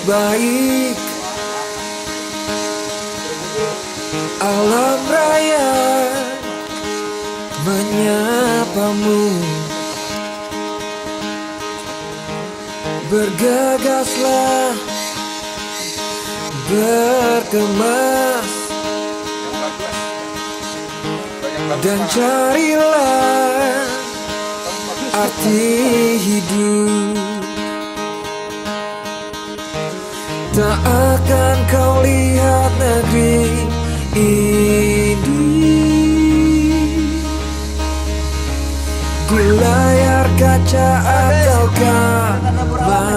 baik. Alam raya menyapamu. Bergegaslah, berkemas, dan carilah arti hidup. Tak akan kau lihat negeri ini di layar kaca atau kamarmu.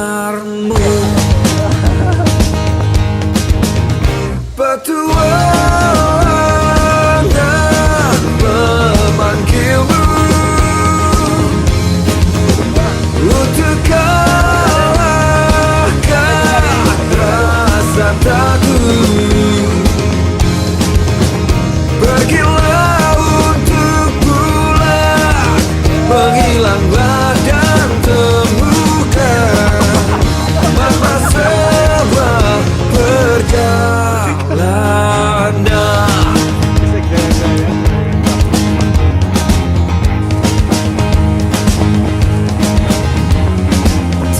Petualangan memanggilmu untuk kalahkan rasa takut. Pergilah untuk pulang, menghilanglah dan temukan makna sebuah perjalanan.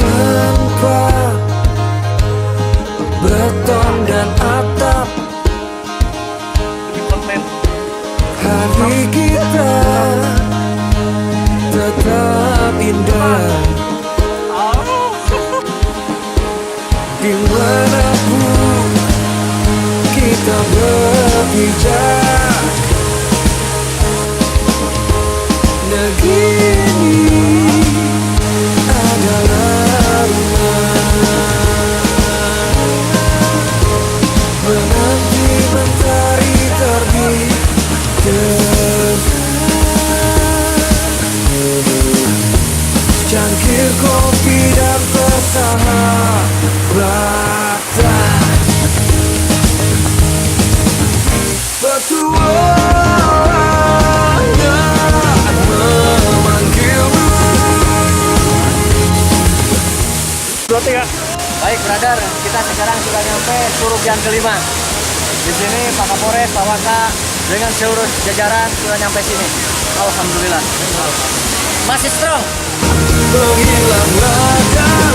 Tanpa beton dan atap, hari kita tetap indah. Dimanapun kita berpijak, negeri ini adalah rumah. Menanti mentari terbit dekat, cangkir kopi dan persahabatan. Petualangan memanggilmu. Baik, brother, kita sekarang sudah nyampe Surubian kelima. Di sini Pak Kapolres, Pak Waka dengan seluruh jajaran sudah nyampe sini. Alhamdulillah. Masih strong. Menghilanglah dan